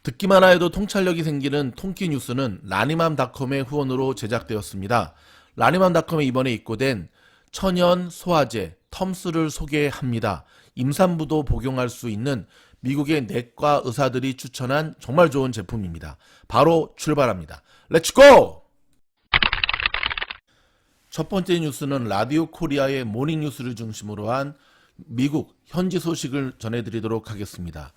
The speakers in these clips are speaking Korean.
듣기만 해도 통찰력이 생기는 통키 뉴스는 라니맘닷컴의 후원으로 제작되었습니다. 라니맘닷컴에 이번에 입고된 천연 소화제 텀스를 소개합니다. 임산부도 복용할 수 있는 미국의 내과 의사들이 추천한 정말 좋은 제품입니다. 바로 출발합니다. 렛츠고! 첫 번째 뉴스는 라디오 코리아의 모닝 뉴스를 중심으로 한 미국 현지 소식을 전해드리도록 하겠습니다.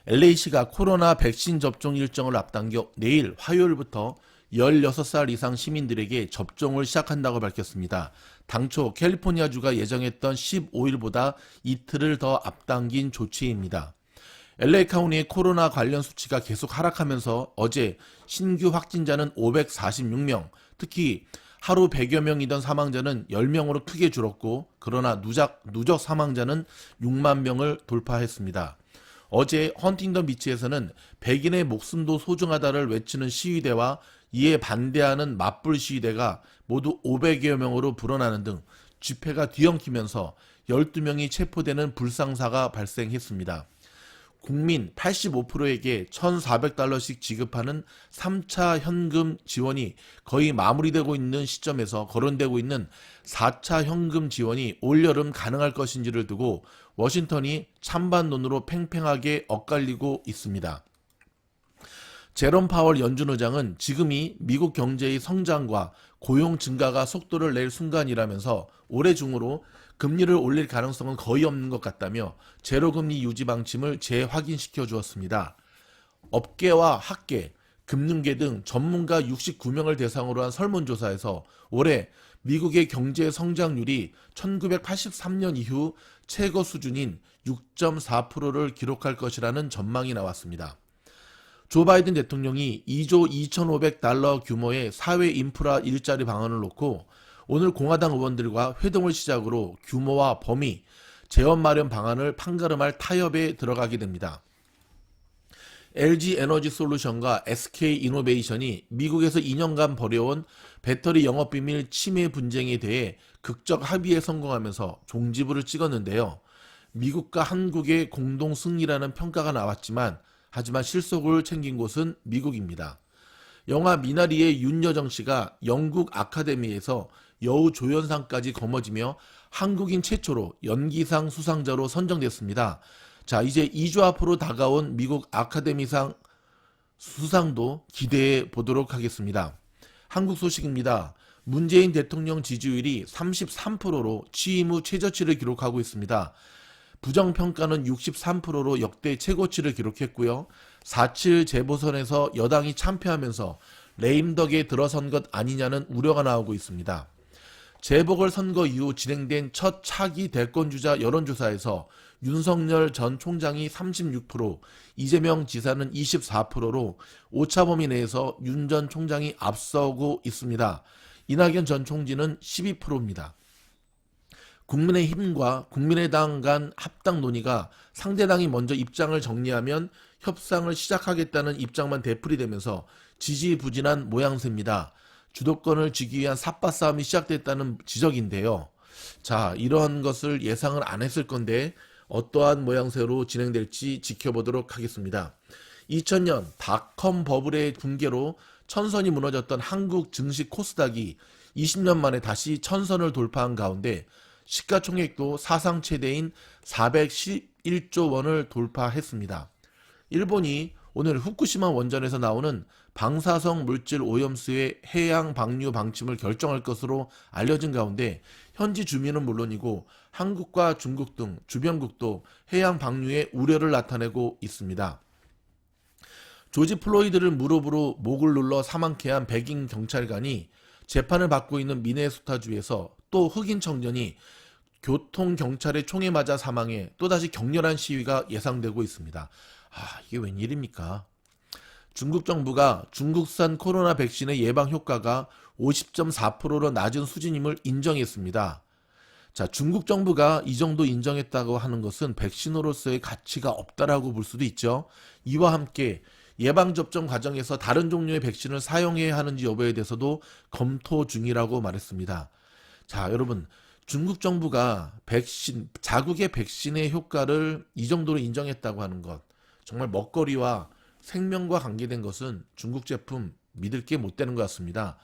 LA시가 코로나 백신 접종 일정을 앞당겨 내일 화요일부터 16살 이상 시민들에게 접종을 시작한다고 밝혔습니다. 당초 캘리포니아주가 예정했던 15일보다 이틀을 더 앞당긴 조치입니다. LA 카운티의 코로나 관련 수치가 계속 하락하면서 어제 신규 확진자는 546명, 특히 하루 100여 명이던 사망자는 10명으로 크게 줄었고, 그러나 누적 사망자는 6만 명을 돌파했습니다. 어제 헌팅턴 비치에서는 백인의 목숨도 소중하다를 외치는 시위대와 이에 반대하는 맞불 시위대가 모두 500여 명으로 불어나는 등 집회가 뒤엉키면서 12명이 체포되는 불상사가 발생했습니다. 국민 85%에게 1,400달러씩 지급하는 3차 현금 지원이 거의 마무리되고 있는 시점에서 거론되고 있는 4차 현금 지원이 올여름 가능할 것인지를 두고 워싱턴이 찬반 논으로 팽팽하게 엇갈리고 있습니다. 제롬 파월 연준 의장은 지금이 미국 경제의 성장과 고용 증가가 속도를 낼 순간이라면서 올해 중으로 금리를 올릴 가능성은 거의 없는 것 같다며 제로금리 유지 방침을 재확인시켜 주었습니다. 업계와 학계, 금융계 등 전문가 69명을 대상으로 한 설문조사에서 올해 미국의 경제 성장률이 1983년 이후 최고 수준인 6.4%를 기록할 것이라는 전망이 나왔습니다. 조 바이든 대통령이 2조 2,500달러 규모의 사회 인프라 일자리 방안을 놓고 오늘 공화당 의원들과 회동을 시작으로 규모와 범위, 재원 마련 방안을 판가름할 타협에 들어가게 됩니다. LG 에너지 솔루션과 SK 이노베이션이 미국에서 2년간 벌여온 배터리 영업비밀 침해 분쟁에 대해 극적 합의에 성공하면서 종지부를 찍었는데요. 미국과 한국의 공동 승리라는 평가가 나왔지만 하지만 실속을 챙긴 곳은 미국입니다. 영화 미나리의 윤여정 씨가 영국 아카데미에서 여우 조연상까지 거머쥐며 한국인 최초로 연기상 수상자로 선정됐습니다. 자, 이제 2주 앞으로 다가온 미국 아카데미상 수상도 기대해 보도록 하겠습니다. 한국 소식입니다. 문재인 대통령 지지율이 33%로 취임 후 최저치를 기록하고 있습니다. 부정평가는 63%로 역대 최고치를 기록했고요. 4.7 재보선에서 여당이 참패하면서 레임덕에 들어선 것 아니냐는 우려가 나오고 있습니다. 재보궐선거 이후 진행된 첫 차기 대권주자 여론조사에서 윤석열 전 총장이 36%, 이재명 지사는 24%로 오차 범위 내에서 윤 전 총장이 앞서고 있습니다. 이낙연 전 총지는 12%입니다. 국민의힘과 국민의당 간 합당 논의가 상대당이 먼저 입장을 정리하면 협상을 시작하겠다는 입장만 되풀이되면서 지지부진한 모양새입니다. 주도권을 쥐기 위한 삿바 싸움이 시작됐다는 지적인데요. 자, 이러한 것을 예상을 안 했을 건데 어떠한 모양새로 진행될지 지켜보도록 하겠습니다. 2000년 닷컴 버블의 붕괴로 천선이 무너졌던 한국 증시 코스닥이 20년 만에 다시 천선을 돌파한 가운데 시가총액도 사상 최대인 411조 원을 돌파했습니다. 일본이 오늘 후쿠시마 원전에서 나오는 방사성 물질 오염수의 해양 방류 방침을 결정할 것으로 알려진 가운데 현지 주민은 물론이고 한국과 중국 등 주변국도 해양 방류에 우려를 나타내고 있습니다. 조지 플로이드를 무릎으로 목을 눌러 사망케 한 백인 경찰관이 재판을 받고 있는 미네소타주에서 또 흑인 청년이 교통경찰의 총에 맞아 사망해 또다시 격렬한 시위가 예상되고 있습니다. 이게 웬일입니까? 중국 정부가 중국산 코로나 백신의 예방 효과가 50.4%로 낮은 수준임을 인정했습니다. 자, 중국 정부가 이 정도 인정했다고 하는 것은 백신으로서의 가치가 없다라고 볼 수도 있죠. 이와 함께 예방접종 과정에서 다른 종류의 백신을 사용해야 하는지 여부에 대해서도 검토 중이라고 말했습니다. 자, 여러분, 중국 정부가 자국의 백신의 효과를 이 정도로 인정했다고 하는 것, 정말 먹거리와 생명과 관계된 것은 중국 제품 믿을 게 못 되는 것 같습니다.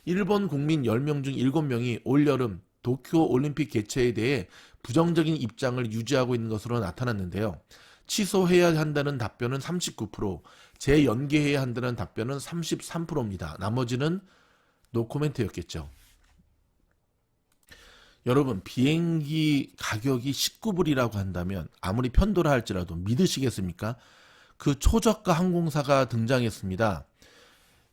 일본 국민 10명 중 7명이 올여름 도쿄 올림픽 개최에 대해 부정적인 입장을 유지하고 있는 것으로 나타났는데요. 취소해야 한다는 답변은 39%, 재연계해야 한다는 답변은 33%입니다. 나머지는 노코멘트였겠죠. 여러분, 비행기 가격이 19불이라고 한다면 아무리 편도라 할지라도 믿으시겠습니까? 그 초저가 항공사가 등장했습니다.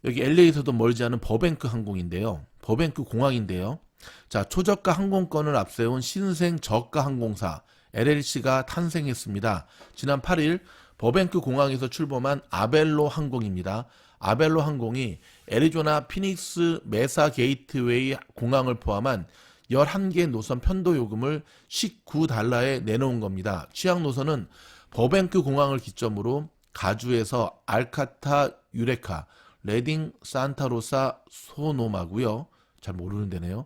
여기 LA에서도 멀지 않은 버뱅크 항공인데요. 버뱅크 공항인데요. 자, 초저가 항공권을 앞세운 신생 저가 항공사 LLC가 탄생했습니다. 지난 8일 버뱅크 공항에서 출범한 아벨로 항공입니다. 아벨로 항공이 애리조나 피닉스 메사 게이트웨이 공항을 포함한 11개 노선 편도 요금을 $19에 내놓은 겁니다. 취항 노선은 버뱅크 공항을 기점으로 가주에서 알카타 유레카, 레딩 산타로사 소노마고요. 잘 모르는 데네요.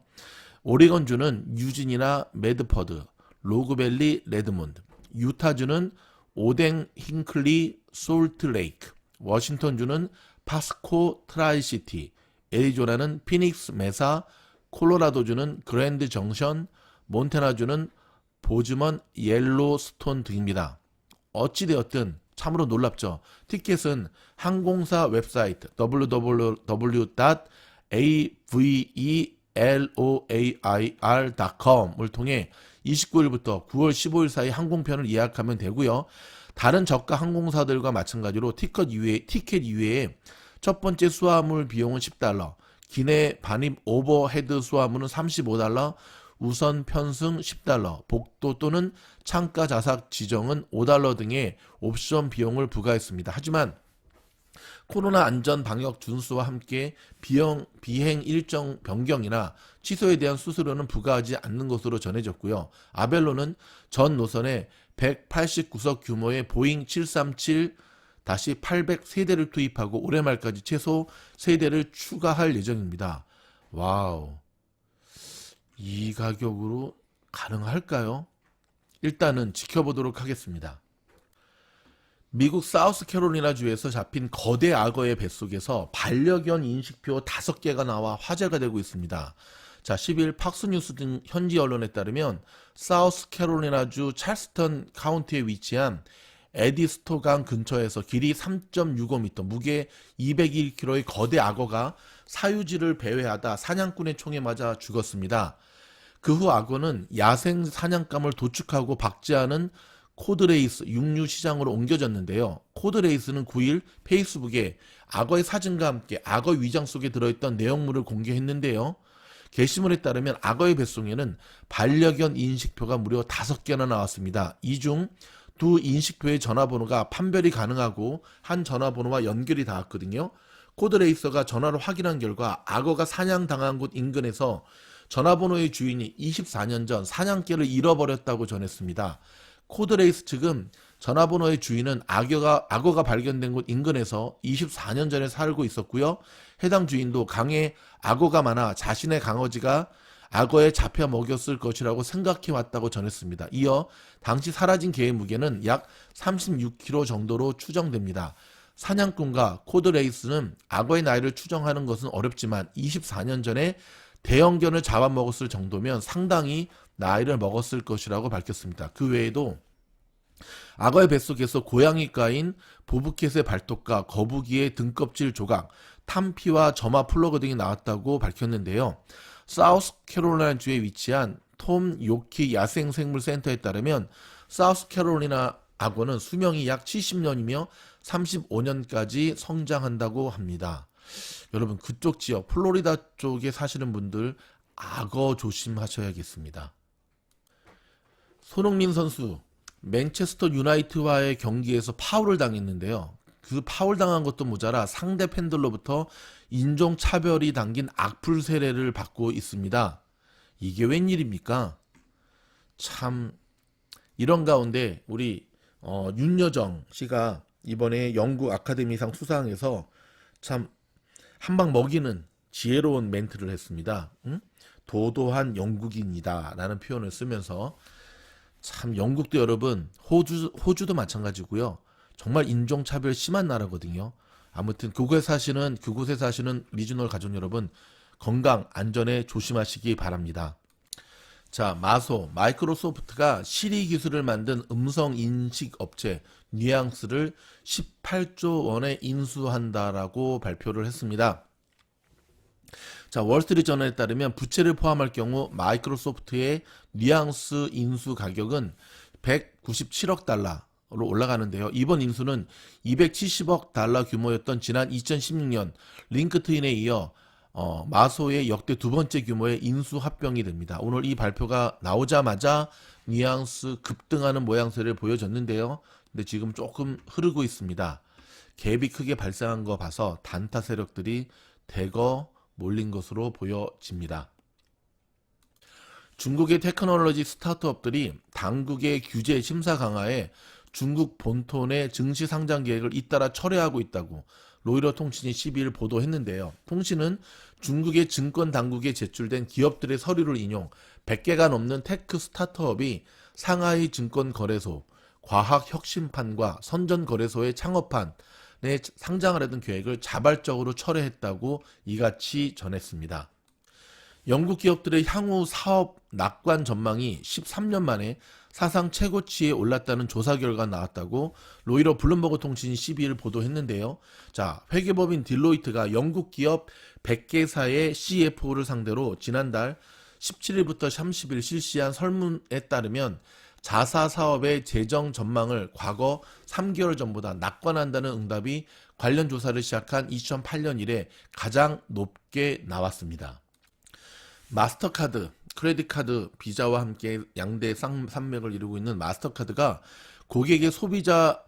오레곤주는 유진이나 매드퍼드, 로그밸리 레드몬드, 유타주는 오댕 힌클리 솔트레이크, 워싱턴주는 파스코 트라이시티, 애리조나는 피닉스 메사, 콜로라도주는 그랜드 정션, 몬태나주는 보즈먼 옐로스톤 등입니다. 어찌되었든 참으로 놀랍죠. 티켓은 항공사 웹사이트 www.aveloair.com을 통해 29일부터 9월 15일 사이 항공편을 예약하면 되고요. 다른 저가 항공사들과 마찬가지로 티켓 이외에 첫 번째 수화물 비용은 $10, 기내 반입 오버헤드 수화물은 $35, 우선 편승 $10, 복도 또는 창가 좌석 지정은 $5 등의 옵션 비용을 부과했습니다. 하지만 코로나 안전 방역 준수와 함께 비행 일정 변경이나 취소에 대한 수수료는 부과하지 않는 것으로 전해졌고요. 아벨로는 전 노선에 189석 규모의 보잉 737-800 세대를 투입하고 올해 말까지 최소 3대를 추가할 예정입니다. 와우, 이 가격으로 가능할까요? 일단은 지켜보도록 하겠습니다. 미국 사우스캐롤리나주에서 잡힌 거대 악어의 뱃속에서 반려견 인식표 5개가 나와 화제가 되고 있습니다. 자, 10일 팍스뉴스 등 현지 언론에 따르면 사우스캐롤리나주 찰스턴 카운티에 위치한 에디스토강 근처에서 길이 3.65m, 무게 201kg의 거대 악어가 사유지를 배회하다 사냥꾼의 총에 맞아 죽었습니다. 그 후 악어는 야생 사냥감을 도축하고 박제하는 코드레이스 육류 시장으로 옮겨졌는데요. 코드레이스는 9일 페이스북에 악어의 사진과 함께 악어 위장 속에 들어있던 내용물을 공개했는데요. 게시물에 따르면 악어의 뱃속에는 반려견 인식표가 무려 5개나 나왔습니다. 이 중 두 인식표의 전화번호가 판별이 가능하고 한 전화번호와 연결이 닿았거든요. 코드레이서가 전화로 확인한 결과 악어가 사냥당한 곳 인근에서 전화번호의 주인이 24년 전 사냥개를 잃어버렸다고 전했습니다. 코드레이스 측은 전화번호의 주인은 악어가 발견된 곳 인근에서 24년 전에 살고 있었고요. 해당 주인도 강에 악어가 많아 자신의 강아지가 악어에 잡혀 먹였을 것이라고 생각해 왔다고 전했습니다. 이어 당시 사라진 개의 무게는 약 36kg 정도로 추정됩니다. 사냥꾼과 코드레이스는 악어의 나이를 추정하는 것은 어렵지만 24년 전에 대형견을 잡아먹었을 정도면 상당히 나이를 먹었을 것이라고 밝혔습니다. 그 외에도 악어의 뱃속에서 고양이과인 보브캣의 발톱과 거북이의 등껍질 조각, 탄피와 점화 플러그 등이 나왔다고 밝혔는데요. 사우스캐롤라이나주에 위치한 톰 요키 야생생물센터에 따르면 사우스캐롤라이나 악어는 수명이 약 70년이며 35년까지 성장한다고 합니다. 여러분, 그쪽 지역 플로리다 쪽에 사시는 분들 악어 조심하셔야겠습니다. 손흥민 선수 맨체스터 유나이티드와의 경기에서 파울을 당했는데요. 그 파울 당한 것도 모자라 상대 팬들로부터 인종차별이 담긴 악플 세례를 받고 있습니다. 이게 웬일입니까? 참, 이런 가운데 우리 윤여정 씨가 이번에 영국 아카데미상 수상에서 참 한방 먹이는 지혜로운 멘트를 했습니다. 도도한 영국인이다 라는 표현을 쓰면서 참 영국도 여러분 호주도 마찬가지고요. 정말 인종차별 심한 나라거든요. 아무튼 그곳에 사시는 미주노 가족 여러분, 건강 안전에 조심하시기 바랍니다. 자, 마이크로소프트가 시리 기술을 만든 음성 인식 업체 뉘앙스를 18조 원에 인수한다라고 발표를 했습니다. 자, 월스트리트저널에 따르면 부채를 포함할 경우 마이크로소프트의 뉘앙스 인수 가격은 197억 달러로 올라가는데요. 이번 인수는 270억 달러 규모였던 지난 2016년 링크트인에 이어 마소의 역대 두 번째 규모의 인수 합병이 됩니다. 오늘 이 발표가 나오자마자 뉘앙스 급등하는 모양새를 보여줬는데요. 근데 지금 조금 흐르고 있습니다. 갭이 크게 발생한 거 봐서 단타 세력들이 대거 몰린 것으로 보여집니다. 중국의 테크놀로지 스타트업들이 당국의 규제 심사 강화에 중국 본토의 증시 상장 계획을 잇따라 철회하고 있다고 로이터 통신이 12일 보도했는데요. 통신은 중국의 증권 당국에 제출된 기업들의 서류를 인용 100개가 넘는 테크 스타트업이 상하이 증권거래소, 과학혁신판과 선전거래소의 창업판에 상장하려던 계획을 자발적으로 철회했다고 이같이 전했습니다. 영국 기업들의 향후 사업 낙관 전망이 13년 만에 사상 최고치에 올랐다는 조사 결과가 나왔다고 로이터 블룸버그 통신이 12일 보도했는데요. 자, 회계법인 딜로이트가 영국 기업 100개사의 CFO를 상대로 지난달 17일부터 30일 실시한 설문에 따르면 자사 사업의 재정 전망을 과거 3개월 전보다 낙관한다는 응답이 관련 조사를 시작한 2008년 이래 가장 높게 나왔습니다. 마스터카드, 크레딧카드, 비자와 함께 양대 산맥을 이루고 있는 마스터카드가 고객의 소비가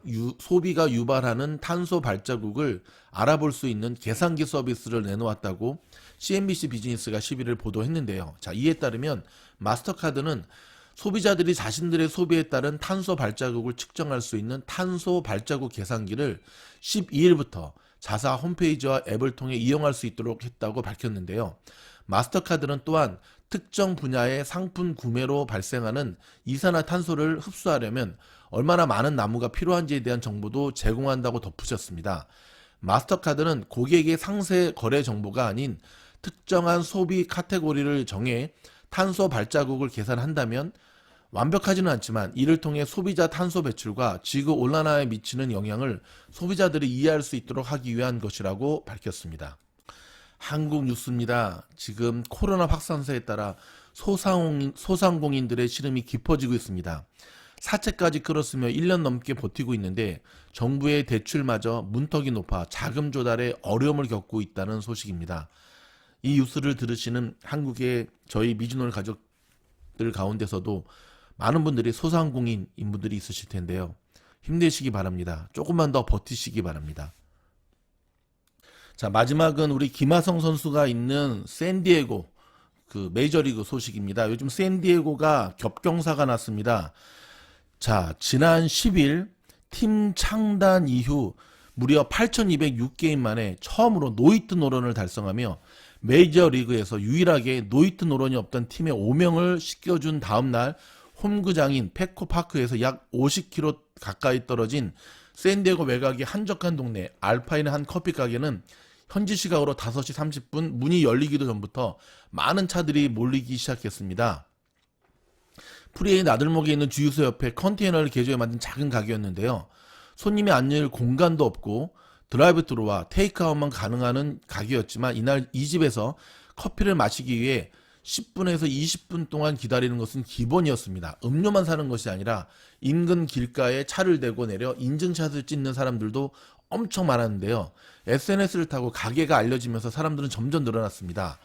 유발하는 탄소 발자국을 알아볼 수 있는 계산기 서비스를 내놓았다고 CNBC 비즈니스가 11일 보도했는데요. 자, 이에 따르면 마스터카드는 소비자들이 자신들의 소비에 따른 탄소 발자국을 측정할 수 있는 탄소 발자국 계산기를 12일부터 자사 홈페이지와 앱을 통해 이용할 수 있도록 했다고 밝혔는데요. 마스터카드는 또한 특정 분야의 상품 구매로 발생하는 이산화탄소를 흡수하려면 얼마나 많은 나무가 필요한지에 대한 정보도 제공한다고 덧붙였습니다. 마스터카드는 고객의 상세 거래 정보가 아닌 특정한 소비 카테고리를 정해 탄소 발자국을 계산한다면 완벽하지는 않지만 이를 통해 소비자 탄소 배출과 지구 온난화에 미치는 영향을 소비자들이 이해할 수 있도록 하기 위한 것이라고 밝혔습니다. 한국 뉴스입니다. 지금 코로나 확산세에 따라 소상공인들의 시름이 깊어지고 있습니다. 사채까지 끌었으며 1년 넘게 버티고 있는데 정부의 대출마저 문턱이 높아 자금 조달에 어려움을 겪고 있다는 소식입니다. 이 뉴스를 들으시는 한국의 저희 미주노 가족들 가운데서도 많은 분들이 소상공인 인분들이 있으실 텐데요. 힘내시기 바랍니다. 조금만 더 버티시기 바랍니다. 자, 마지막은 우리 김하성 선수가 있는 샌디에고 그 메이저리그 소식입니다. 요즘 샌디에고가 겹경사가 났습니다. 자, 지난 10일 팀 창단 이후 무려 8,206게임 만에 처음으로 노히트 노런을 달성하며 메이저리그에서 유일하게 노히트 노런이 없던 팀의 오명을 씻겨준 다음날 홈구장인 페코파크에서 약 50km 가까이 떨어진 샌디에고 외곽의 한적한 동네 알파인의 한 커피 가게는 현지 시각으로 5시 30분 문이 열리기도 전부터 많은 차들이 몰리기 시작했습니다. 프리웨이 나들목에 있는 주유소 옆에 컨테이너를 개조해 만든 작은 가게였는데요. 손님이 앉을 공간도 없고 드라이브트루와 테이크아웃만 가능한 가게였지만 이날 이 집에서 커피를 마시기 위해 10분에서 20분 동안 기다리는 것은 기본이었습니다. 음료만 사는 것이 아니라 인근 길가에 차를 대고 내려 인증샷을 찍는 사람들도 엄청 많았는데요. SNS를 타고 가게가 알려지면서 사람들은 점점 늘어났습니다.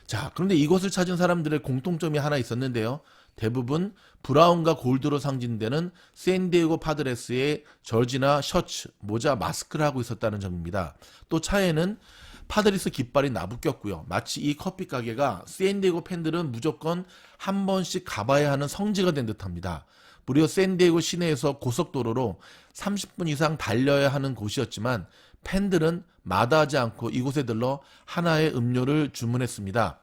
자, 그런데 이곳을 찾은 사람들의 공통점이 하나 있었는데요. 대부분 브라운과 골드로 상징되는 샌디에고 파드레스의 저지나 셔츠, 모자, 마스크를 하고 있었다는 점입니다. 또 차에는 파드리스 깃발이 나부꼈고요. 마치 이 커피 가게가 샌디에고 팬들은 무조건 한 번씩 가봐야 하는 성지가 된 듯합니다. 무려 샌디에고 시내에서 고속도로로 30분 이상 달려야 하는 곳이었지만 팬들은 마다하지 않고 이곳에 들러 하나의 음료를 주문했습니다.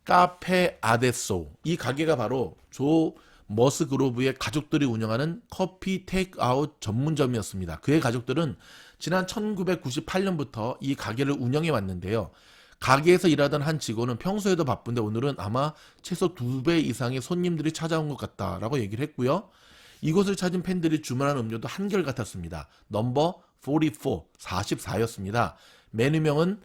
카페 아데소. 이 가게가 바로 조 머스그로브의 가족들이 운영하는 커피 테이크아웃 전문점이었습니다. 그의 가족들은 지난 1998년부터 이 가게를 운영해 왔는데요. 가게에서 일하던 한 직원은 평소에도 바쁜데 오늘은 아마 최소 2배 이상의 손님들이 찾아온 것 같다라고 얘기를 했고요. 이곳을 찾은 팬들이 주문한 음료도 한결같았습니다. 넘버 44, 44였습니다. 메뉴명은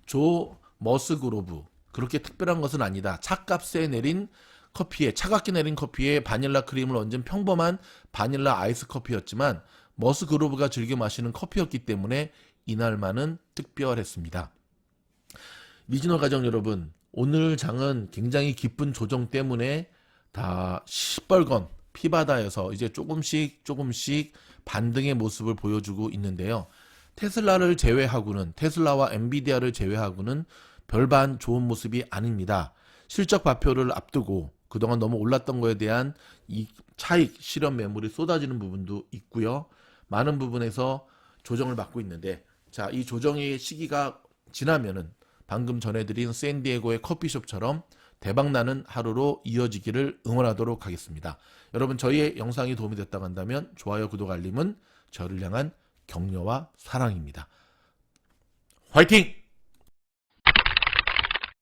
조 머스그로브. 그렇게 특별한 것은 아니다. 차값에 내린 커피에, 차갑게 내린 커피에 바닐라 크림을 얹은 평범한 바닐라 아이스 커피였지만 머스그로브가 즐겨 마시는 커피였기 때문에 이날만은 특별했습니다. 리지널 가족 여러분, 오늘 장은 굉장히 기쁜 조정 때문에 다 시뻘건 피바다에서 이제 조금씩 반등의 모습을 보여주고 있는데요. 테슬라와 엔비디아를 제외하고는 별반 좋은 모습이 아닙니다. 실적 발표를 앞두고 그동안 너무 올랐던 거에 대한 이 차익 실현 매물이 쏟아지는 부분도 있고요. 많은 부분에서 조정을 받고 있는데, 자, 이 조정의 시기가 지나면은 방금 전해드린 샌디에고의 커피숍처럼 대박나는 하루로 이어지기를 응원하도록 하겠습니다. 여러분, 저희의 영상이 도움이 됐다고 한다면 좋아요, 구독, 알림은 저를 향한 격려와 사랑입니다. 화이팅!